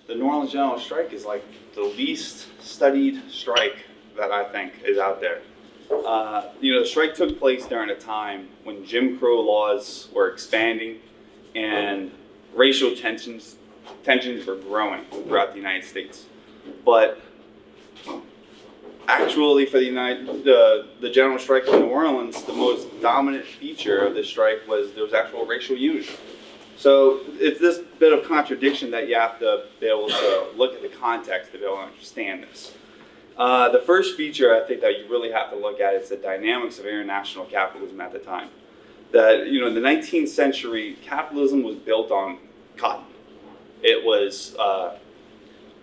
the New Orleans General Strike is like the least studied strike that I think is out there. The strike took place during a time when Jim Crow laws were expanding and racial tensions were growing throughout the United States. But actually, for the General Strike in New Orleans, the most dominant feature of the strike was there was actual racial unity. So it's this bit of contradiction that you have to be able to look at the context to be able to understand this. The first feature I think that you really have to look at is the dynamics of international capitalism at the time. That, in the 19th century, capitalism was built on cotton. It was,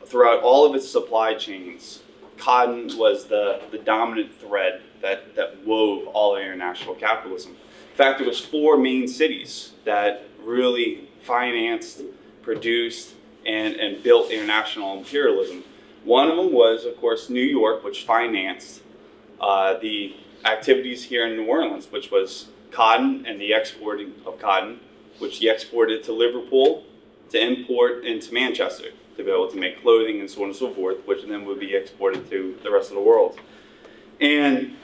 throughout all of its supply chains, cotton was the dominant thread that wove all international capitalism. In fact, there was 4 main cities that really financed, produced, and built international imperialism. One of them was, of course, New York, which financed the activities here in New Orleans, which was cotton and the exporting of cotton, which he exported to Liverpool, to import into Manchester, to be able to make clothing and so on and so forth, which then would be exported to the rest of the world. And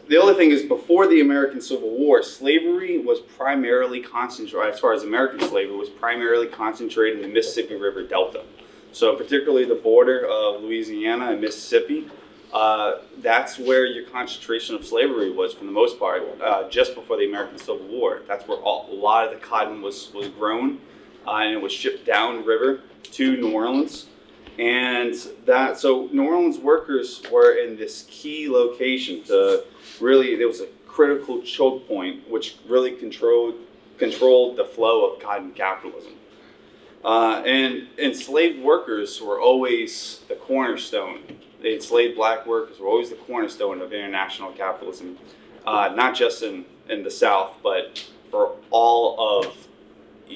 the other thing is, before the American Civil War, slavery was primarily concentrated, as far as American slavery, was primarily concentrated in the Mississippi River Delta. So particularly the border of Louisiana and Mississippi, that's where your concentration of slavery was for the most part, just before the American Civil War. That's where a lot of the cotton was grown, and it was shipped downriver to New Orleans. And so New Orleans workers were in this key location to really, there was a critical choke point which really controlled the flow of cotton capitalism. And enslaved workers were always the cornerstone. The enslaved black workers were always the cornerstone of international capitalism, not just in the South, but for all of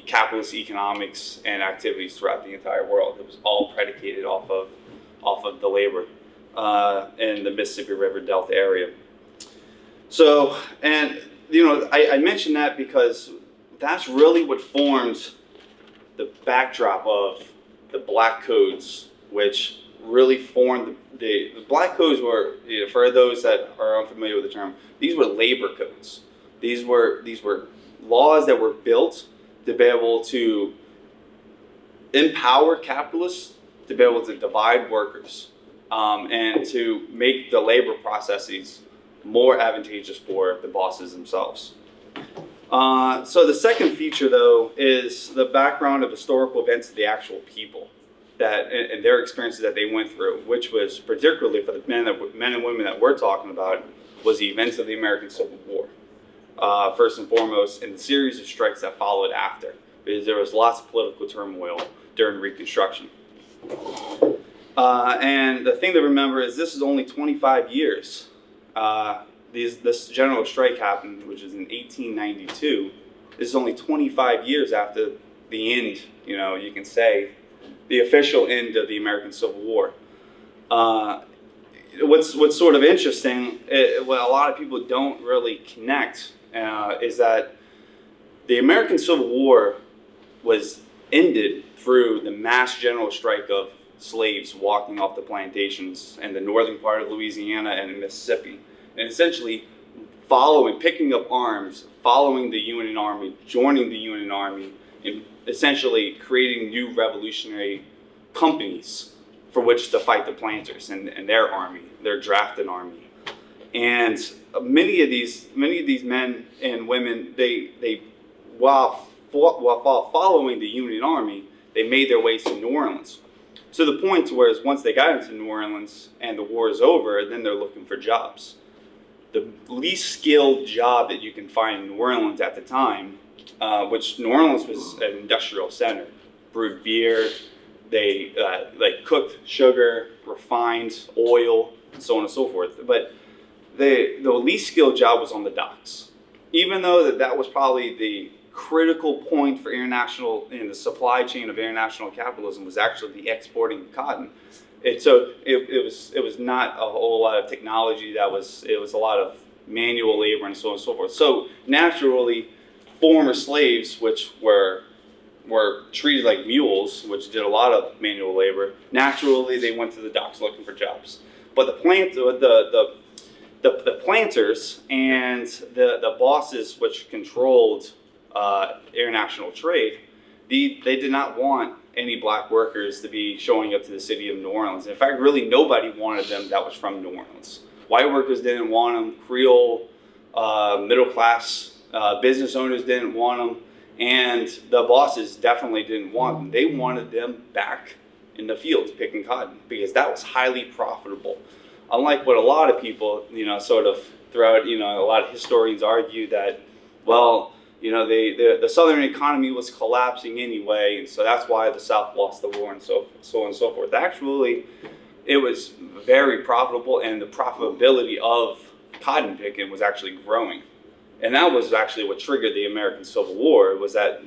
capitalist economics and activities throughout the entire world. It was all predicated off of the labor in the Mississippi River Delta area. So, and I mention that because that's really what forms the backdrop of the Black Codes, which really formed the Black Codes were, for those that are unfamiliar with the term, these were labor codes. These were laws that were built to be able to empower capitalists, to be able to divide workers, and to make the labor processes more advantageous for the bosses themselves. So the second feature, though, is the background of historical events of the actual people and their experiences that they went through, which was particularly for the men and women that we're talking about, was the events of the American Civil War. First and foremost, in the series of strikes that followed after, because there was lots of political turmoil during Reconstruction. And the thing to remember is this is only 25 years. This general strike happened, which is in 1892. This is only 25 years after the end, you can say, the official end of the American Civil War. What's sort of interesting, what a lot of people don't really connect, is that the American Civil War was ended through the mass general strike of slaves walking off the plantations in the northern part of Louisiana and Mississippi, and essentially picking up arms, following the Union Army, joining the Union Army, and essentially creating new revolutionary companies for which to fight the planters and their army, their drafted army. And many of these men and women, while following the Union Army, they made their way to New Orleans. To the point where once they got into New Orleans and the war is over, then they're looking for jobs. The least skilled job that you can find in New Orleans at the time, which New Orleans was an industrial center, brewed beer, they cooked sugar, refined oil, and so on and so forth. But the least skilled job was on the docks. Even though that was probably the critical point for in the supply chain of international capitalism, was actually the exporting of cotton. It was not a whole lot of technology. It was a lot of manual labor and so on and so forth. So naturally, former slaves, which were were treated like mules, which did a lot of manual labor, naturally they went to the docks looking for jobs. But the planters and the bosses which controlled international trade, they did not want any black workers to be showing up to the city of New Orleans. In fact, really nobody wanted them that was from New Orleans. White workers didn't want them. Creole, middle class business owners didn't want them. And the bosses definitely didn't want them. They wanted them back in the fields picking cotton because that was highly profitable. Unlike what a lot of people, sort of throughout, a lot of historians argue that, well, the Southern economy was collapsing anyway, and so that's why the South lost the war and so on and so forth. Actually, it was very profitable, and the profitability of cotton picking was actually growing. And that was actually what triggered the American Civil War, was that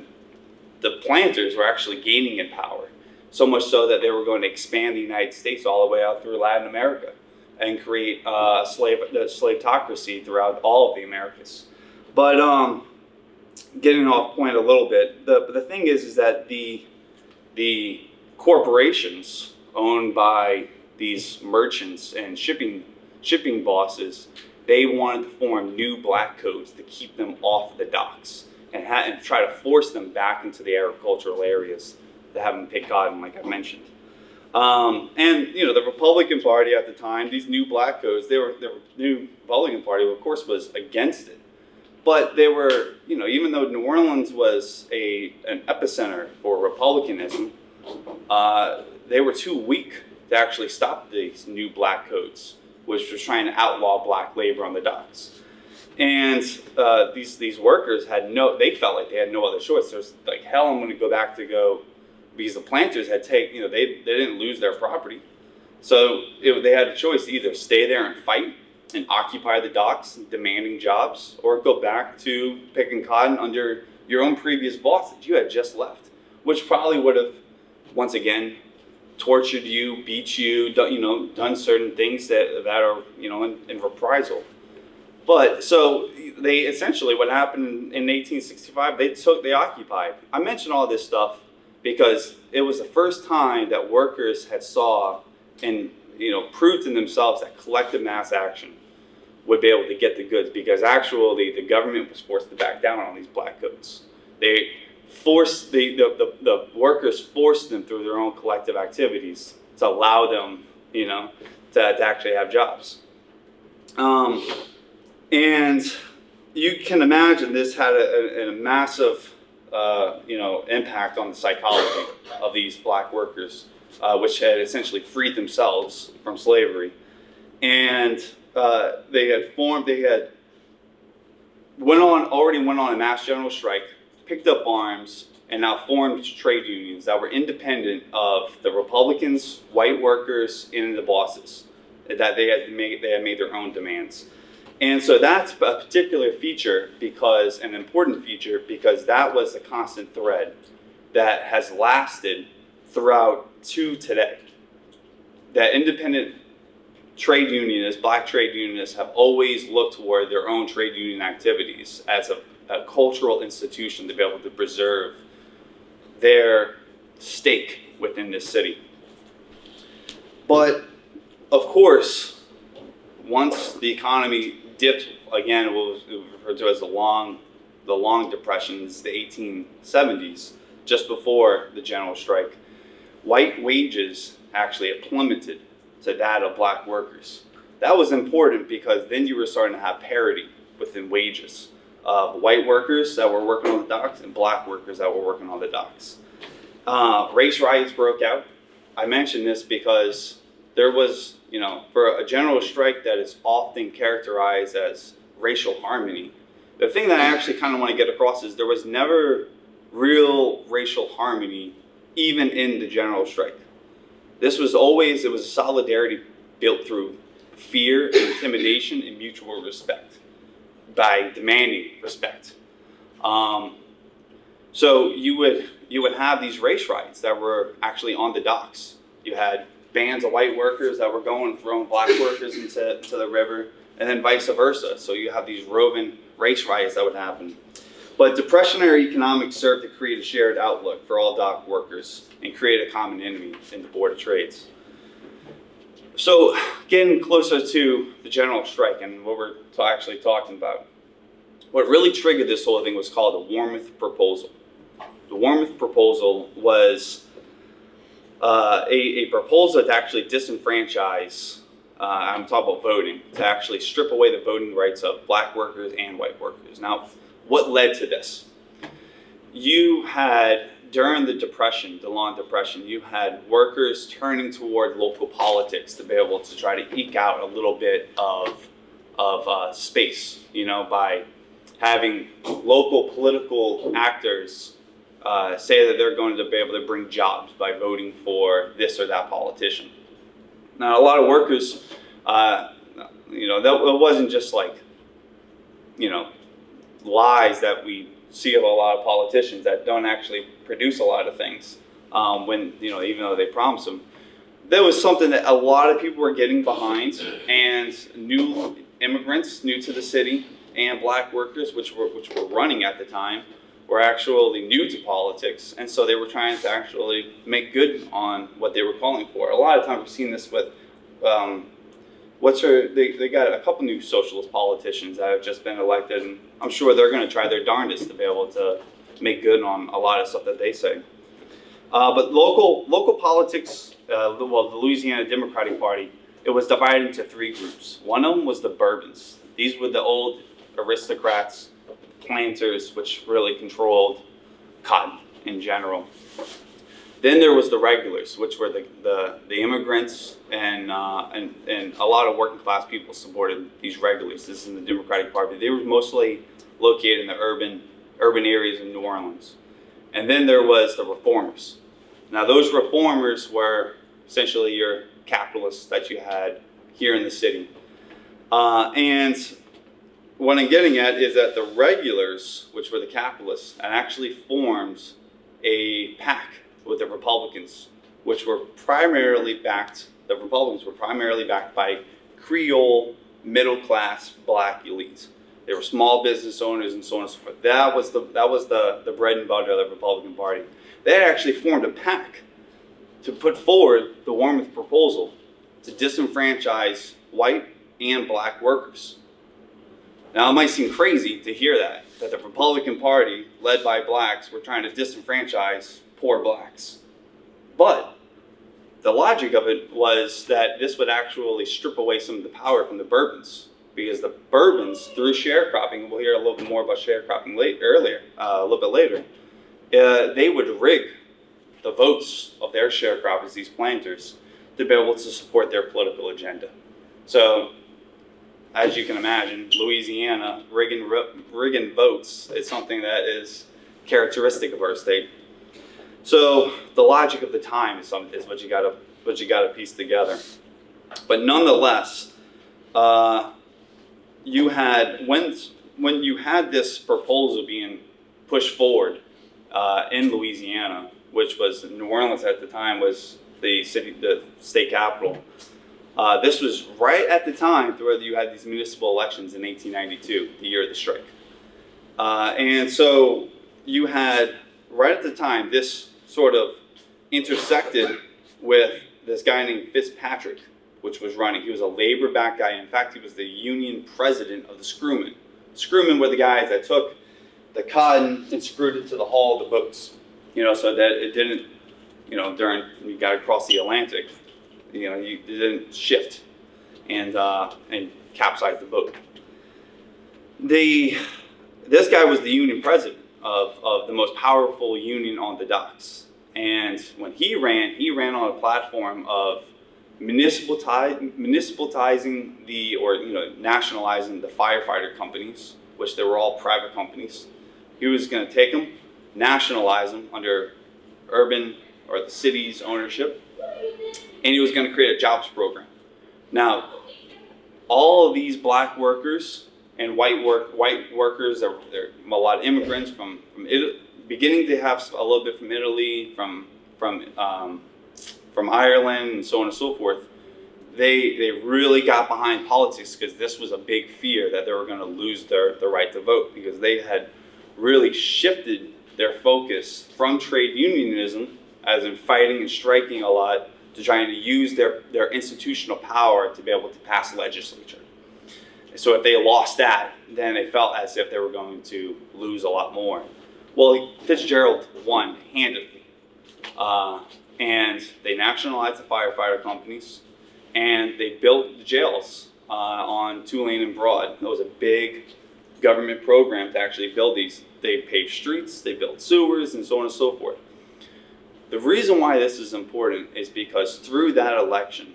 the planters were actually gaining in power, so much so that they were going to expand the United States all the way out through Latin America and create the slaveocracy throughout all of the Americas. But getting off point a little bit, the thing is that the corporations owned by these merchants and shipping bosses, they wanted to form new black codes to keep them off the docks and try to force them back into the agricultural areas to have them pick cotton, like I mentioned. And the Republican Party at the time, these new black codes, the new Republican Party, of course, was against it. But they were, even though New Orleans was an epicenter for Republicanism, they were too weak to actually stop these new black codes, which was trying to outlaw black labor on the docks. And these workers they felt like they had no other choice. There's like, hell, I'm going to go back because the planters had they didn't lose their property. So they had a choice to either stay there and fight and occupy the docks, demanding jobs, or go back to picking cotton under your own previous boss that you had just left, which probably would have, once again, tortured you, beat you, done certain things that are, in reprisal. But so they essentially, what happened in 1865, they occupied. I mention all this stuff because it was the first time that workers had saw and proved to themselves that collective mass action would be able to get the goods, because actually the government was forced to back down on these black codes. They forced the workers forced them through their own collective activities to allow them, to actually have jobs. And you can imagine this had a massive, impact on the psychology of these black workers, which had essentially freed themselves from slavery. And they already went on a mass general strike, picked up arms, and now formed trade unions that were independent of the Republicans, white workers, and the bosses. That they had made their own demands. And so that's a particular feature, an important feature, because that was the constant thread that has lasted throughout to today. That independent trade unionists, black trade unionists, have always looked toward their own trade union activities as a cultural institution to be able to preserve their stake within this city. But of course, once the economy dipped again, what was referred to as the long depressions, the 1870s, just before the general strike, white wages actually plummeted to that of black workers. That was important because then you were starting to have parity within wages of white workers that were working on the docks and black workers that were working on the docks. Race riots broke out. I mention this because there was, for a general strike that is often characterized as racial harmony, the thing that I actually kind of want to get across is there was never real racial harmony even in the general strike. It was a solidarity built through fear, intimidation, and mutual respect by demanding respect. So you would have these race riots that were actually on the docks. You had bands of white workers that were going throwing black workers into the river, and then vice versa. So you have these roving race riots that would happen. But depressionary economics served to create a shared outlook for all dock workers and create a common enemy in the Board of Trades. So getting closer to the general strike and what we're actually talking about, what really triggered this whole thing was called the Warmouth Proposal. The Warmouth Proposal was a proposal to actually disenfranchise, I'm talking about voting, to actually strip away the voting rights of black workers and white workers. Now, what led to this? You had, during the Depression, the Long Depression, you had workers turning toward local politics to be able to try to eke out a little bit of space, you know, by having local political actors say that they're going to be able to bring jobs by voting for this or that politician. Now, a lot of workers, you know, that wasn't just like, you know, lies that we see of a lot of politicians that don't actually produce a lot of things when, you know, even though they promise them. There was something that a lot of people were getting behind, and new immigrants, new to the city, and black workers, which were running at the time, were actually new to politics, and so they were trying to actually make good on what they were calling for. A lot of times we've seen this with, they got a couple new socialist politicians that have just been elected, and I'm sure they're going to try their darndest to be able to make good on a lot of stuff that they say. But local politics, well, the Louisiana Democratic Party, it was divided into three groups. One of them was the Bourbons. These were the old aristocrats, planters, which really controlled cotton in general. Then there was the regulars, which were the immigrants, and a lot of working class people supported these regulars. This is in the Democratic Party. They were mostly located in the urban areas of New Orleans. And then there was the reformers. Now those reformers were essentially your capitalists that you had here in the city. And what I'm getting at is that the regulars, which were the capitalists, actually formed a pact with the Republicans, which were primarily backed, the Republicans were primarily backed by Creole, middle-class black elites. They were small business owners and so on and so forth. That was the bread and butter of the Republican Party. They actually formed a pact to put forward the Warmouth Proposal to disenfranchise white and black workers. Now, it might seem crazy to hear that the Republican Party, led by blacks, were trying to disenfranchise poor blacks. But the logic of it was that this would actually strip away some of the power from the Bourbons, because the Bourbons, through sharecropping, and we'll hear a little bit more about sharecropping a little bit later, they would rig the votes of their sharecroppers, these planters, to be able to support their political agenda. So, as you can imagine, Louisiana, rigging votes is something that is characteristic of our state. So the logic of the time is what you gotta piece together. But nonetheless, you had when you had this proposal being pushed forward in Louisiana, which was New Orleans at the time was the state capital. This was right at the time where you had these municipal elections in 1892, the year of the strike. And so you had, right at the time, this sort of intersected with this guy named Fitzpatrick, which was running. He was a labor-backed guy. In fact, he was the union president of the screwmen. Screwmen were the guys that took the cotton and screwed it to the hull of the boats, you know, so that it didn't, you know, during you got to cross the Atlantic, you know, it didn't shift and capsize the boat. This guy was the union president of the most powerful union on the docks. And when he ran on a platform of municipalizing nationalizing the firefighter companies, which they were all private companies. He was going to take them, nationalize them under urban or the city's ownership, and he was going to create a jobs program. Now, all of these black workers and white workers, there are a lot of immigrants from Italy, beginning to have a little bit from Italy, from Ireland, and so on and so forth. They really got behind politics because this was a big fear that they were going to lose their right to vote, because they had really shifted their focus from trade unionism, as in fighting and striking a lot, to trying to use their institutional power to be able to pass legislature. So if they lost that, then they felt as if they were going to lose a lot more. Well, Fitzgerald won handedly. And they nationalized the firefighter companies, and they built the jails on Tulane and Broad. It was a big government program to actually build these. They paved streets, they built sewers, and so on and so forth. The reason why this is important is because through that election,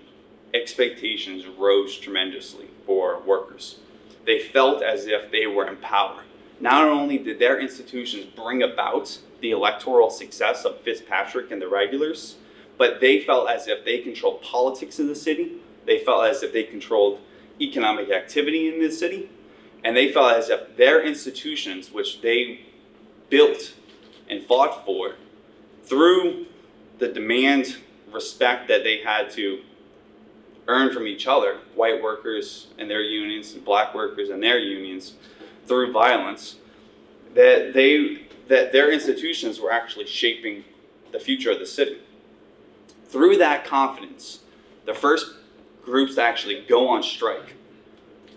expectations rose tremendously for workers. They felt as if they were in power. Not only did their institutions bring about the electoral success of Fitzpatrick and the regulars, but they felt as if they controlled politics in the city. They felt as if they controlled economic activity in the city. And they felt as if their institutions, which they built and fought for, through the demand, respect that they had to earn from each other, white workers and their unions, and black workers and their unions, through violence, that their institutions were actually shaping the future of the city. Through that confidence, the first groups to actually go on strike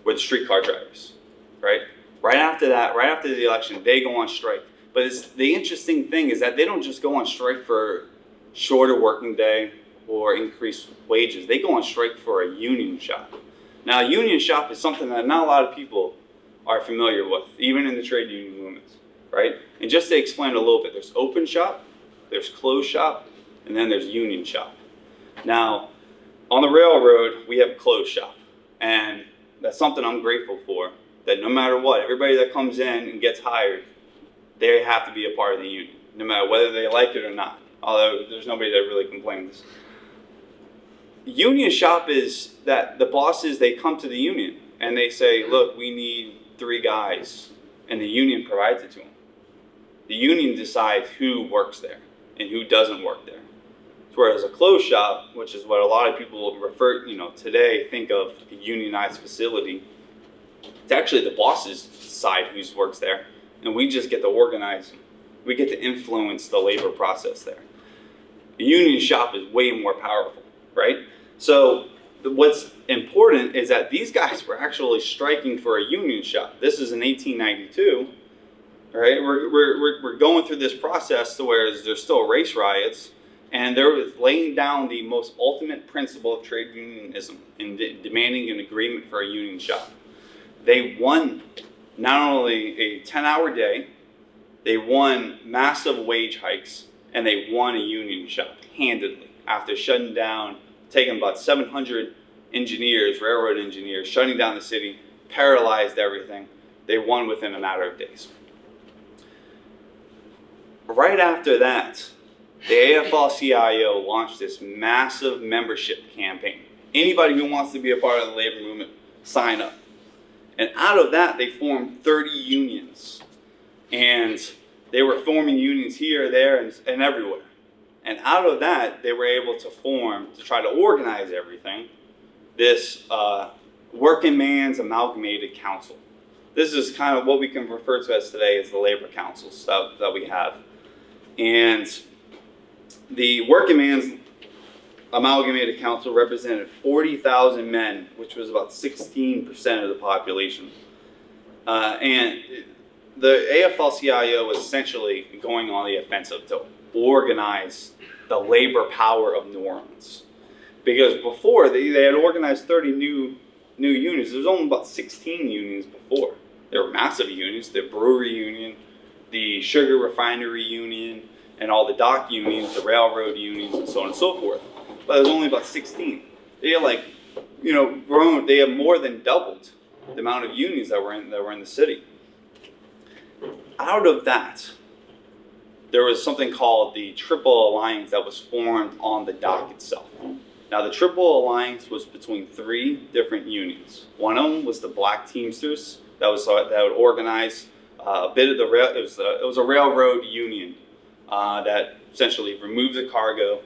were the streetcar drivers, right? Right after that, right after the election, they go on strike. But the interesting thing is that they don't just go on strike for shorter working day or increased wages. They go on strike for a union shop. Now, a union shop is something that not a lot of people are familiar with, even in the trade union movements, right? And just to explain it a little bit, there's open shop, there's closed shop, and then there's union shop. Now, on the railroad, we have a closed shop, and that's something I'm grateful for, that no matter what, everybody that comes in and gets hired, they have to be a part of the union, no matter whether they like it or not, although there's nobody that really complains. Union shop is that the bosses, they come to the union, and they say, look, we need 3 guys, and the union provides it to them. The union decides who works there and who doesn't work there. Whereas a closed shop, which is what a lot of people refer, today think of a unionized facility, it's actually the bosses decide who works there, and we just get to organize them. We get to influence the labor process there. A union shop is way more powerful, right? So what's important is that these guys were actually striking for a union shop. This is in 1892, right? We're going through this process to where there's still race riots, and they're laying down the most ultimate principle of trade unionism and demanding an agreement for a union shop. They won not only a 10-hour day, they won massive wage hikes, and they won a union shop handedly after shutting down, taking about 700 engineers, railroad engineers, shutting down the city, paralyzed everything. They won within a matter of days. Right after that, the AFL-CIO launched this massive membership campaign. Anybody who wants to be a part of the labor movement, sign up. And out of that, they formed 30 unions. And they were forming unions here, there, and everywhere. And out of that, they were able to form, to try to organize everything, this working man's amalgamated council. This is kind of what we can refer to as today as the labor councils that we have. And the working man's amalgamated council represented 40,000 men, which was about 16% of the population. And the AFL-CIO was essentially going on the offensive to organize the labor power of New Orleans. Because before, they had organized 30 new unions. There was only about 16 unions before. There were massive unions, the brewery union, the sugar refinery union, and all the dock unions, the railroad unions, and so on and so forth. But there was only about 16. They had grown, they had more than doubled the amount of unions that were in the city. Out of that, there was something called the Triple Alliance that was formed on the dock itself. Now, the Triple Alliance was between 3 different unions. One of them was the Black Teamsters that would organize a bit of the rail. It was a railroad union that essentially removed the cargo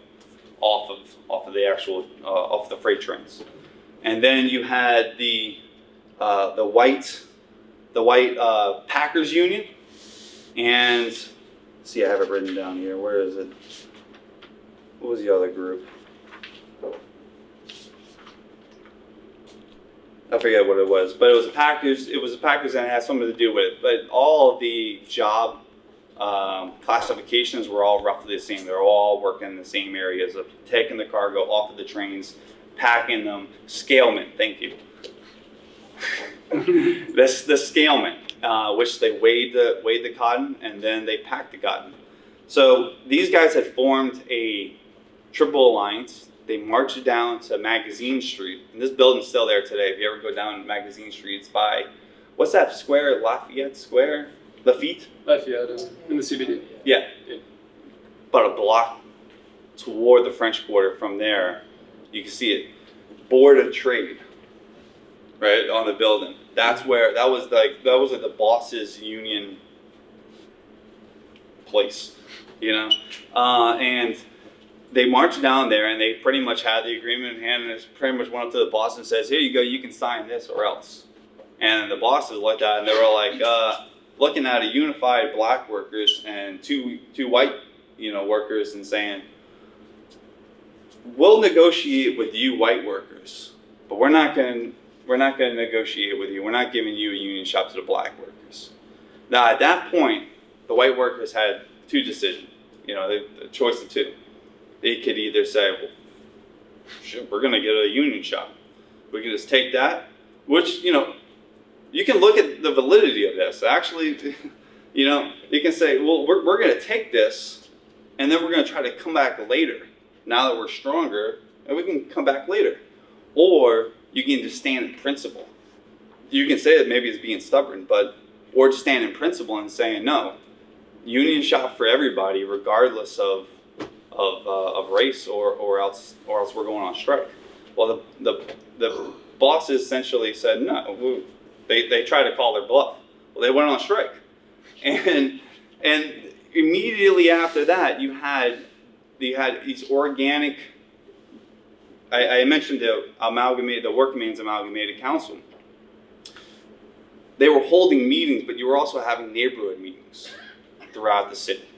off of the freight trains. And then you had the white Packers Union, And see, I have it written down here. Where is it? What was the other group? I forget what it was, but it was a package. It was a package that had something to do with it. But all of the job classifications were all roughly the same. They were all working in the same areas of taking the cargo off of the trains, packing them, scalement. Thank you. The scalement, which they weighed the cotton and then they packed the cotton. So these guys had formed a triple alliance. They marched down to Magazine Street, and this building's still there today. If you ever go down Magazine Street, it's by, what's that square, Lafayette Square? Lafayette, in the CBD. Yeah. About a block toward the French Quarter from there, you can see it. Board of Trade, right, on the building. That's where, that was like the boss's union place, you know? And they marched down there and they pretty much had the agreement in hand, and it pretty much went up to the boss and says, here you go, you can sign this or else. And the bosses looked at it and they were like, looking at a unified black workers and two white, workers, and saying, we'll negotiate with you white workers, but we're not going to negotiate with you. We're not giving you a union shop to the black workers. Now at that point, the white workers had two decisions, the choice of two. They could either say, well, shit, we're going to get a union shop. We can just take that, which, you can look at the validity of this. Actually, you can say, well, we're going to take this, and then we're going to try to come back later. Now that we're stronger, and we can come back later. Or you can just stand in principle. You can say that maybe it's being stubborn, or just stand in principle and saying, no, union shop for everybody, regardless of race, or else we're going on strike. Well, the bosses essentially said no. They tried to call their bluff. Well, they went on strike, and immediately after that, you had these organic. I mentioned the Workingmen's Amalgamated Council. They were holding meetings, but you were also having neighborhood meetings throughout the city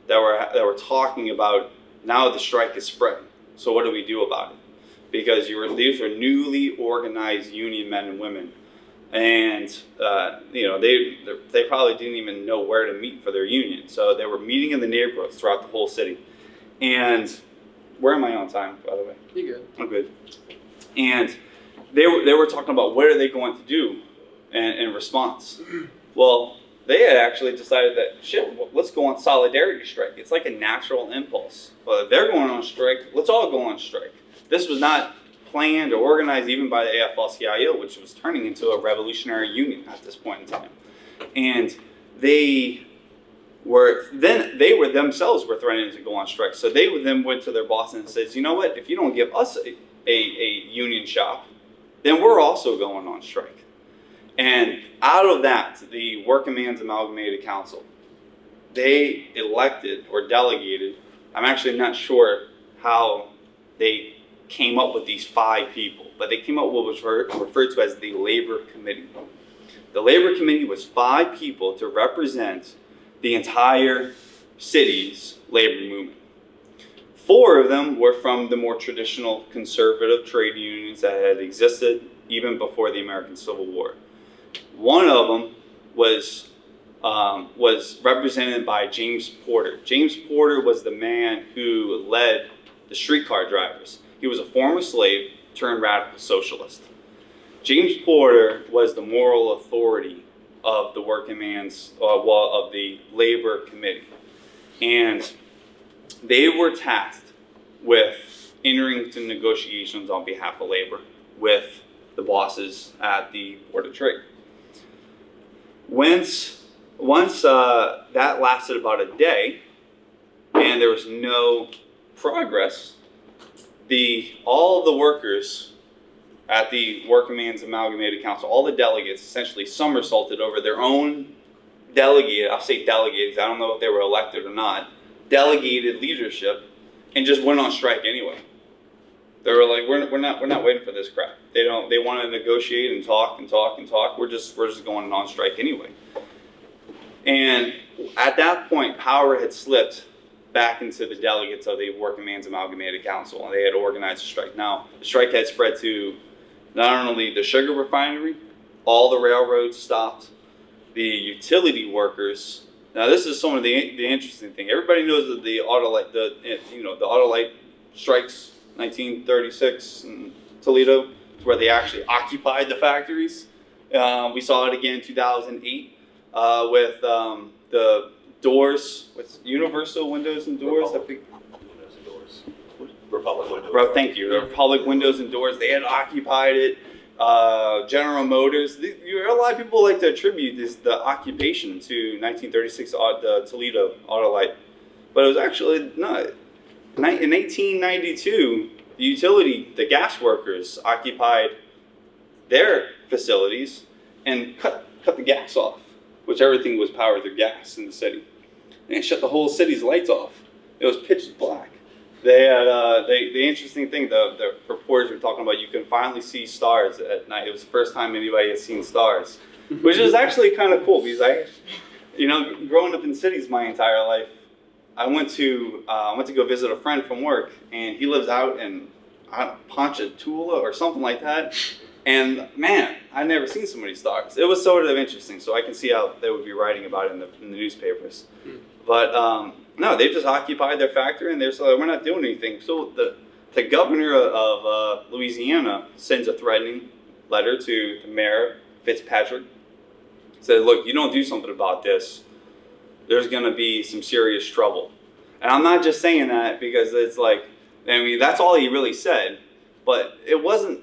that were talking about, now the strike is spreading. So what do we do about it? Because these were newly organized union men and women, and they probably didn't even know where to meet for their union. So they were meeting in the neighborhoods throughout the whole city. And where am I on time, by the way? You're good. I'm good. And they were talking about what are they going to do in response. Well, they had actually decided that, let's go on solidarity strike. It's like a natural impulse. Well, if they're going on strike, let's all go on strike. This was not planned or organized even by the AFL-CIO, which was turning into a revolutionary union at this point in time. And they themselves were threatening to go on strike. So they then went to their boss and says, you know what, if you don't give us a union shop, then we're also going on strike. And out of that, the Workingmen's Amalgamated Council, they elected or delegated, I'm actually not sure how they came up with these 5 people, but they came up with what was referred to as the Labor Committee. The Labor Committee was 5 people to represent the entire city's labor movement. 4 of them were from the more traditional conservative trade unions that had existed even before the American Civil War. One of them was represented by James Porter. James Porter was the man who led the streetcar drivers. He was a former slave turned radical socialist. James Porter was the moral authority of the of the Labor Committee. And they were tasked with entering into negotiations on behalf of labor with the bosses at the Board of Trade. Once that lasted about a day, and there was no progress, all of the workers at the Workingmen's Amalgamated Council, all the delegates essentially somersaulted over their own delegated, I'll say delegates, I don't know if they were elected or not, delegated leadership, and just went on strike anyway. They were like, we're not waiting for this crap. They want to negotiate and talk and talk and talk. We're just going on strike anyway. And at that point, power had slipped back into the delegates of the Working Man's Amalgamated Council, and they had organized a strike. Now, the strike had spread to not only the sugar refinery, all the railroads stopped, the utility workers. Now, this is some of the interesting thing. Everybody knows that the Autolite strikes, 1936 in Toledo, where they actually occupied the factories. We saw it again in 2008 with the doors, with Universal Windows and Doors. Windows and Doors. Republic Windows. Bro, thank you. The Republic Windows and Doors, they had occupied it. General Motors. A lot of people like to attribute the occupation to 1936 the Toledo Autolite, but it was actually not. In 1892, the gas workers occupied their facilities and cut the gas off, which everything was powered through gas in the city. And they shut the whole city's lights off. It was pitch black. They had the interesting thing. The reporters were talking about you can finally see stars at night. It was the first time anybody had seen stars, which is actually kind of cool because growing up in cities my entire life, I went to go visit a friend from work, and he lives out in Ponchatoula or something like that. And man, I'd never seen so many stars. It was sort of interesting, so I can see how they would be writing about it in the newspapers. But no, they've just occupied their factory, and they're so we're not doing anything. So the governor of Louisiana sends a threatening letter to the mayor, Fitzpatrick. Says, look, you don't do something about this, there's going to be some serious trouble. And I'm not just saying that because it's like, I mean, that's all he really said. But it wasn't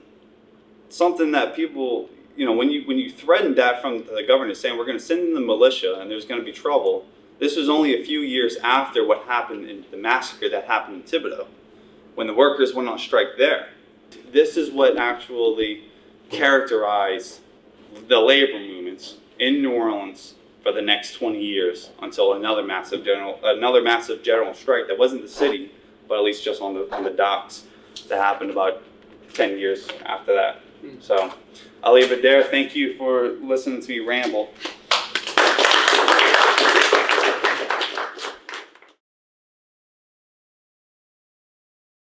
something that people, when you threatened that from the governor saying we're going to send in the militia and there's going to be trouble, this was only a few years after what happened in the massacre that happened in Thibodeau, when the workers went on strike there. This is what actually characterized the labor movements in New Orleans for the next 20 years until another massive general strike that wasn't the city, but at least just on the docks, that happened about 10 years after that. So I'll leave it there. Thank you for listening to me ramble.